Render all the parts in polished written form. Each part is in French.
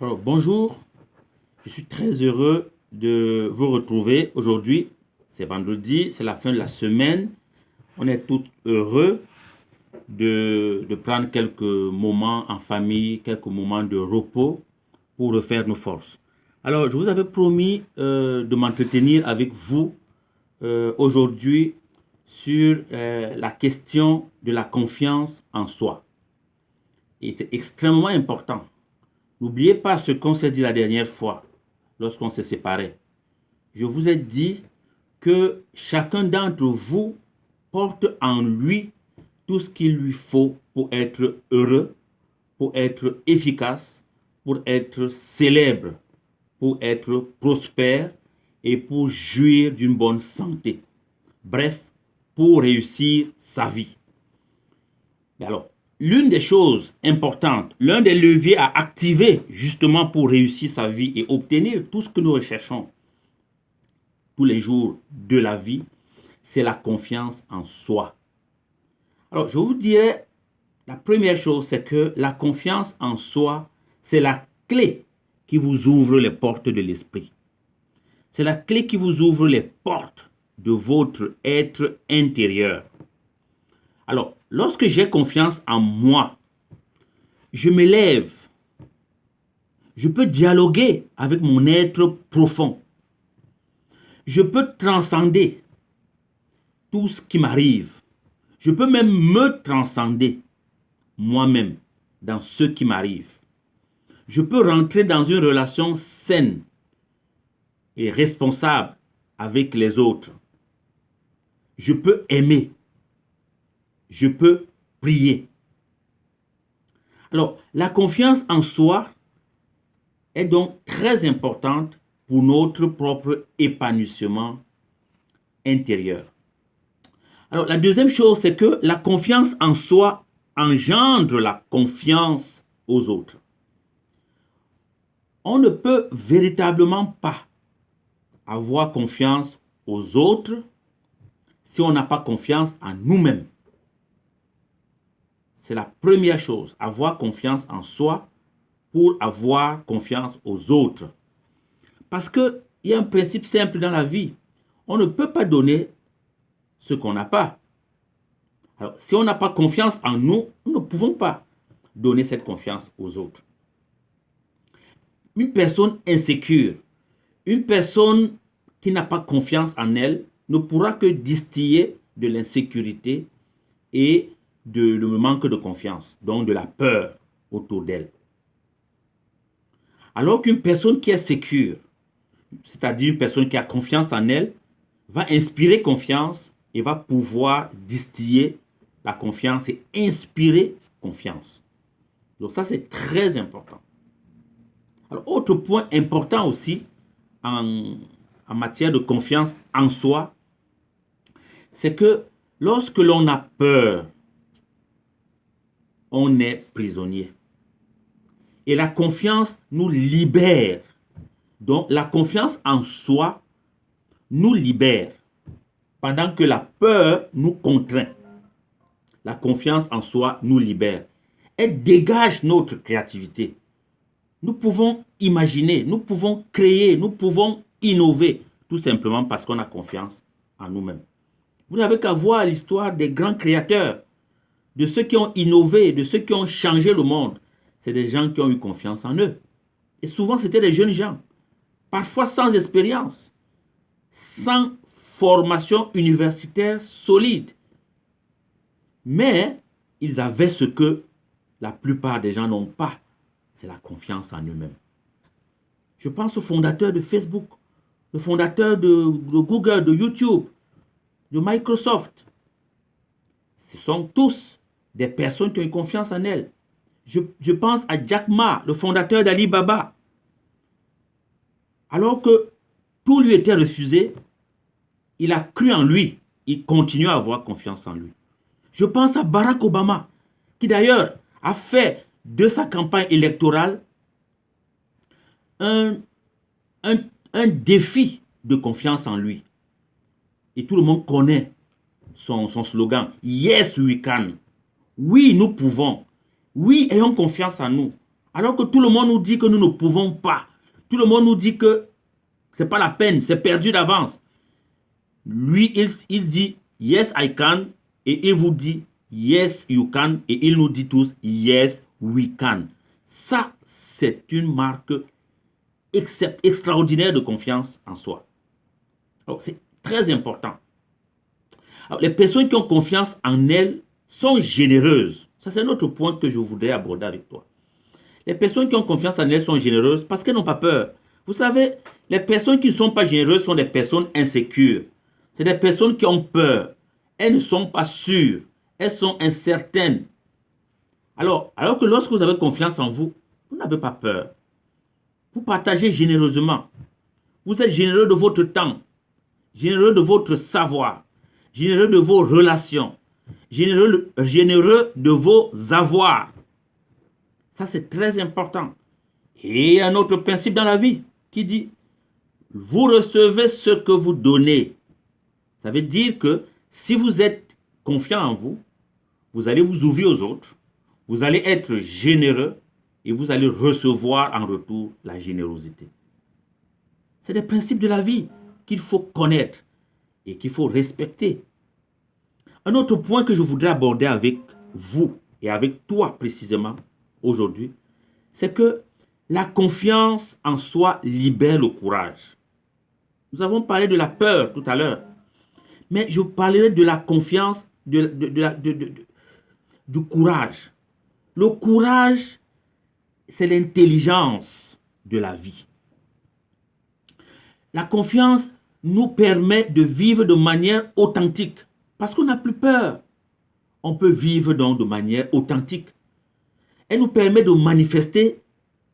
Alors, bonjour, je suis très heureux de vous retrouver aujourd'hui. C'est vendredi, c'est la fin de la semaine. On est tous heureux de prendre quelques moments en famille, quelques moments de repos pour refaire nos forces. Alors, je vous avais promis de m'entretenir avec vous aujourd'hui sur la question de la confiance en soi. Et c'est extrêmement important. N'oubliez pas ce qu'on s'est dit la dernière fois, lorsqu'on s'est séparés. Je vous ai dit que chacun d'entre vous porte en lui tout ce qu'il lui faut pour être heureux, pour être efficace, pour être célèbre, pour être prospère et pour jouir d'une bonne santé. Bref, pour réussir sa vie. Mais alors, l'une des choses importantes, l'un des leviers à activer justement pour réussir sa vie et obtenir tout ce que nous recherchons tous les jours de la vie, c'est la confiance en soi. Alors, je vous dirais, la première chose, c'est que la confiance en soi, c'est la clé qui vous ouvre les portes de l'esprit. C'est la clé qui vous ouvre les portes de votre être intérieur. Alors, lorsque j'ai confiance en moi, je m'élève. Je peux dialoguer avec mon être profond. Je peux transcender tout ce qui m'arrive. Je peux même me transcender moi-même dans ce qui m'arrive. Je peux rentrer dans une relation saine et responsable avec les autres. Je peux aimer. Je peux prier. Alors, la confiance en soi est donc très importante pour notre propre épanouissement intérieur. Alors, la deuxième chose, c'est que la confiance en soi engendre la confiance aux autres. On ne peut véritablement pas avoir confiance aux autres si on n'a pas confiance en nous-mêmes. C'est la première chose, avoir confiance en soi pour avoir confiance aux autres. Parce qu'il y a un principe simple dans la vie. On ne peut pas donner ce qu'on n'a pas. Alors, si on n'a pas confiance en nous, nous ne pouvons pas donner cette confiance aux autres. Une personne insécure, une personne qui n'a pas confiance en elle, ne pourra que distiller de l'insécurité et de le manque de confiance, donc de la peur autour d'elle. Alors qu'une personne qui est sécure, c'est-à-dire une personne qui a confiance en elle, va inspirer confiance et va pouvoir distiller la confiance et inspirer confiance. Donc ça, c'est très important. Alors, autre point important aussi en matière de confiance en soi, c'est que lorsque l'on a peur, on est prisonnier. Et la confiance nous libère. Donc, la confiance en soi nous libère, pendant que la peur nous contraint. La confiance en soi nous libère. Elle dégage notre créativité. Nous pouvons imaginer, nous pouvons créer, nous pouvons innover, tout simplement parce qu'on a confiance en nous-mêmes. Vous n'avez qu'à voir l'histoire des grands créateurs, de ceux qui ont innové, de ceux qui ont changé le monde. C'est des gens qui ont eu confiance en eux. Et souvent, c'était des jeunes gens, parfois sans expérience, sans formation universitaire solide. Mais ils avaient ce que la plupart des gens n'ont pas, c'est la confiance en eux-mêmes. Je pense au fondateur de Facebook, le fondateur de Google, de YouTube, de Microsoft. Ce sont tous des personnes qui ont eu confiance en elles. Je pense à Jack Ma, le fondateur d'Alibaba. Alors que tout lui était refusé, il a cru en lui. Il continue à avoir confiance en lui. Je pense à Barack Obama, qui d'ailleurs a fait de sa campagne électorale un défi de confiance en lui. Et tout le monde connaît son slogan « Yes, we can ». Oui, nous pouvons. Oui, ayons confiance en nous. Alors que tout le monde nous dit que nous ne pouvons pas. Tout le monde nous dit que ce n'est pas la peine, c'est perdu d'avance. Lui, il dit yes, I can. Et il vous dit yes, you can. Et il nous dit tous yes, we can. Ça, c'est une marque extraordinaire de confiance en soi. C'est très important. Alors, les personnes qui ont confiance en elles sont généreuses. Ça, c'est un autre point que je voudrais aborder avec toi. Les personnes qui ont confiance en elles sont généreuses parce qu'elles n'ont pas peur. Vous savez, les personnes qui ne sont pas généreuses sont des personnes insécures. C'est des personnes qui ont peur. Elles ne sont pas sûres. Elles sont incertaines. Alors que lorsque vous avez confiance en vous, vous n'avez pas peur. Vous partagez généreusement. Vous êtes généreux de votre temps, généreux de votre savoir, généreux de vos relations, généreux de vos avoirs. Ça, c'est très important. Et il y a un autre principe dans la vie qui dit, vous recevez ce que vous donnez. Ça veut dire que si vous êtes confiant en vous, vous allez vous ouvrir aux autres, vous allez être généreux et vous allez recevoir en retour la générosité. C'est des principes de la vie qu'il faut connaître et qu'il faut respecter. Un autre point que je voudrais aborder avec vous et avec toi précisément aujourd'hui, c'est que la confiance en soi libère le courage. Nous avons parlé de la peur tout à l'heure, mais je parlerai de la confiance, du courage. Le courage, c'est l'intelligence de la vie. La confiance nous permet de vivre de manière authentique parce qu'on n'a plus peur. On peut vivre donc de manière authentique. Elle nous permet de manifester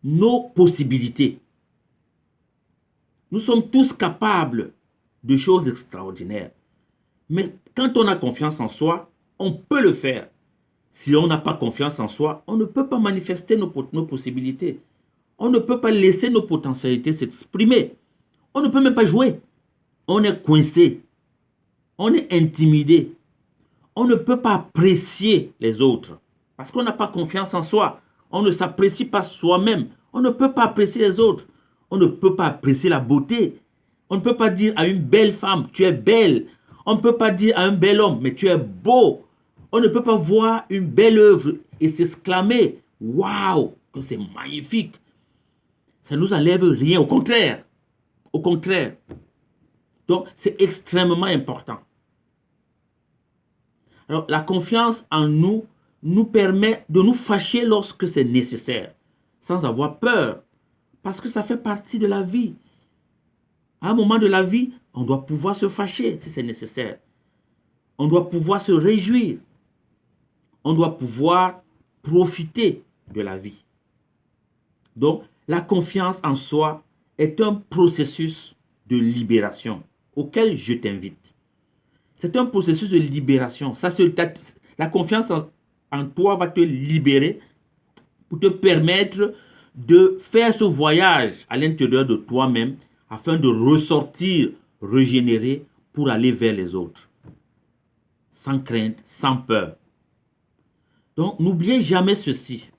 nos possibilités. Nous sommes tous capables de choses extraordinaires. Mais quand on a confiance en soi, on peut le faire. Si on n'a pas confiance en soi, on ne peut pas manifester nos possibilités. On ne peut pas laisser nos potentialités s'exprimer. On ne peut même pas jouer. On est coincé. On est intimidé. On ne peut pas apprécier les autres. Parce qu'on n'a pas confiance en soi. On ne s'apprécie pas soi-même. On ne peut pas apprécier les autres. On ne peut pas apprécier la beauté. On ne peut pas dire à une belle femme, tu es belle. On ne peut pas dire à un bel homme, mais tu es beau. On ne peut pas voir une belle œuvre et s'exclamer, waouh, que c'est magnifique. Ça ne nous enlève rien, au contraire. Au contraire. Donc, c'est extrêmement important. Alors, la confiance en nous permet de nous fâcher lorsque c'est nécessaire, sans avoir peur, parce que ça fait partie de la vie. À un moment de la vie, on doit pouvoir se fâcher si c'est nécessaire. On doit pouvoir se réjouir. On doit pouvoir profiter de la vie. Donc, la confiance en soi est un processus de libération auquel je t'invite. C'est un processus de libération. La confiance en toi va te libérer pour te permettre de faire ce voyage à l'intérieur de toi-même afin de ressortir régénéré pour aller vers les autres. Sans crainte, sans peur. Donc, n'oubliez jamais ceci.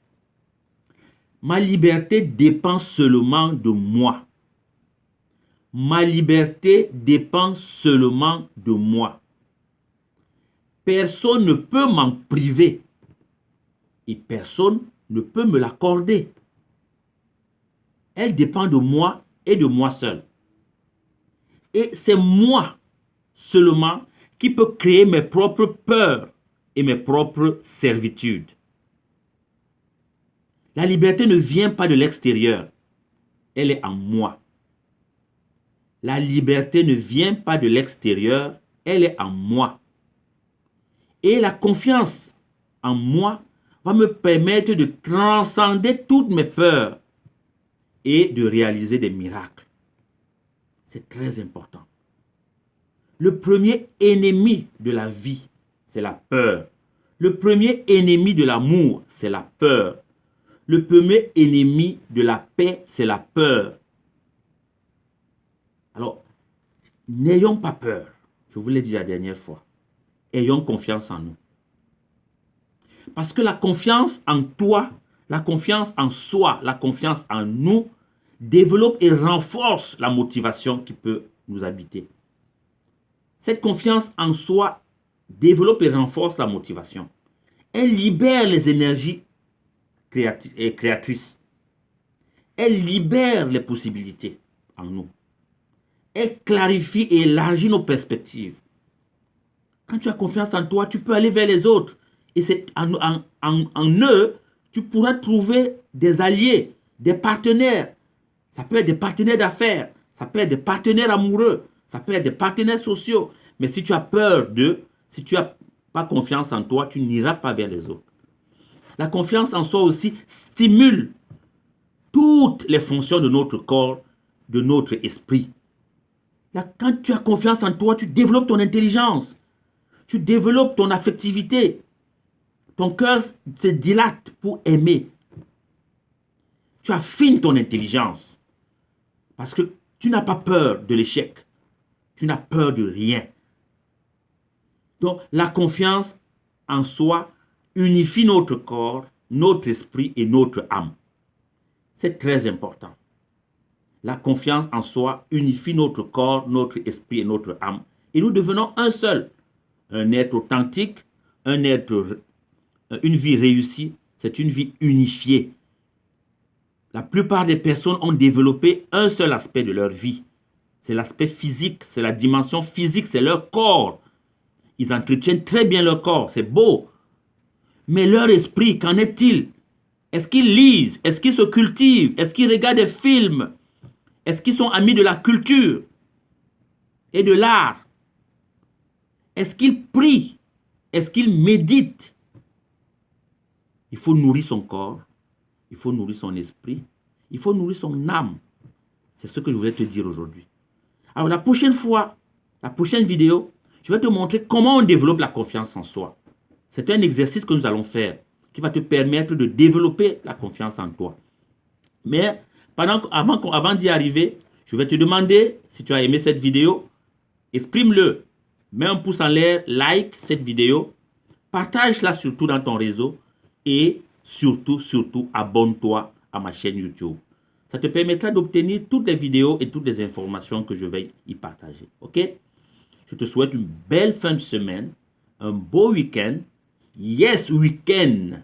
Ma liberté dépend seulement de moi. Ma liberté dépend seulement de moi. Personne ne peut m'en priver et personne ne peut me l'accorder. Elle dépend de moi et de moi seul. Et c'est moi seulement qui peux créer mes propres peurs et mes propres servitudes. La liberté ne vient pas de l'extérieur, elle est en moi. La liberté ne vient pas de l'extérieur, elle est en moi. Et la confiance en moi va me permettre de transcender toutes mes peurs et de réaliser des miracles. C'est très important. Le premier ennemi de la vie, c'est la peur. Le premier ennemi de l'amour, c'est la peur. Le premier ennemi de la paix, c'est la peur. Alors, n'ayons pas peur. Je vous l'ai dit la dernière fois. Ayons confiance en nous. Parce que la confiance en toi La confiance en soi, la confiance en nous, développe et renforce la motivation qui peut nous habiter. Cette confiance en soi développe et renforce la motivation. Elle libère les énergies créatrices. Elle libère les possibilités en nous. Elle clarifie et élargit nos perspectives. Quand tu as confiance en toi, tu peux aller vers les autres. Et c'est en eux, tu pourras trouver des alliés, des partenaires. Ça peut être des partenaires d'affaires, ça peut être des partenaires amoureux, ça peut être des partenaires sociaux. Mais si tu as peur d'eux, si tu n'as pas confiance en toi, tu n'iras pas vers les autres. La confiance en soi aussi stimule toutes les fonctions de notre corps, de notre esprit. Là, quand tu as confiance en toi, tu développes ton intelligence, tu développes ton affectivité. Ton cœur se dilate pour aimer. Tu affines ton intelligence parce que tu n'as pas peur de l'échec. Tu n'as peur de rien. Donc, la confiance en soi unifie notre corps, notre esprit et notre âme. C'est très important. La confiance en soi unifie notre corps, notre esprit et notre âme. Et nous devenons un seul. Un être authentique, une vie réussie, c'est une vie unifiée. La plupart des personnes ont développé un seul aspect de leur vie. C'est l'aspect physique, c'est la dimension physique, c'est leur corps. Ils entretiennent très bien leur corps, c'est beau. Mais leur esprit, qu'en est-il? Est-ce qu'ils lisent? Est-ce qu'ils se cultivent? Est-ce qu'ils regardent des films? Est-ce qu'ils sont amis de la culture et de l'art? Est-ce qu'ils prient? Est-ce qu'ils méditent? Il faut nourrir son corps, il faut nourrir son esprit, il faut nourrir son âme. C'est ce que je voulais te dire aujourd'hui. Alors la prochaine fois, la prochaine vidéo, je vais te montrer comment on développe la confiance en soi. C'est un exercice que nous allons faire qui va te permettre de développer la confiance en toi. Mais avant d'y arriver, je vais te demander, si tu as aimé cette vidéo, exprime-le. Mets un pouce en l'air, like cette vidéo, partage-la surtout dans ton réseau et surtout, abonne-toi à ma chaîne YouTube. Ça te permettra d'obtenir toutes les vidéos et toutes les informations que je vais y partager. Ok? Je te souhaite une belle fin de semaine, un beau week-end. Yes, week-end.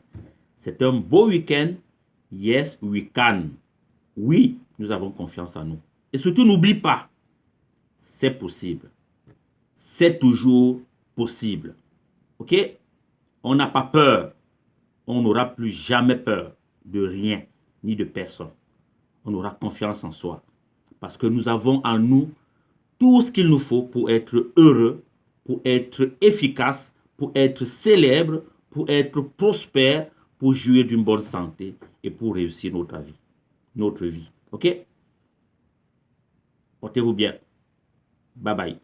C'est un beau week-end. Yes, we can. Oui, nous avons confiance en nous. Et surtout, n'oublie pas, c'est possible. C'est toujours possible. Ok? On n'a pas peur. On n'aura plus jamais peur de rien, ni de personne. On aura confiance en soi. Parce que nous avons en nous tout ce qu'il nous faut pour être heureux, pour être efficace, pour être célèbre, pour être prospère, pour jouir d'une bonne santé et pour réussir notre vie. Ok? Portez-vous bien. Bye bye.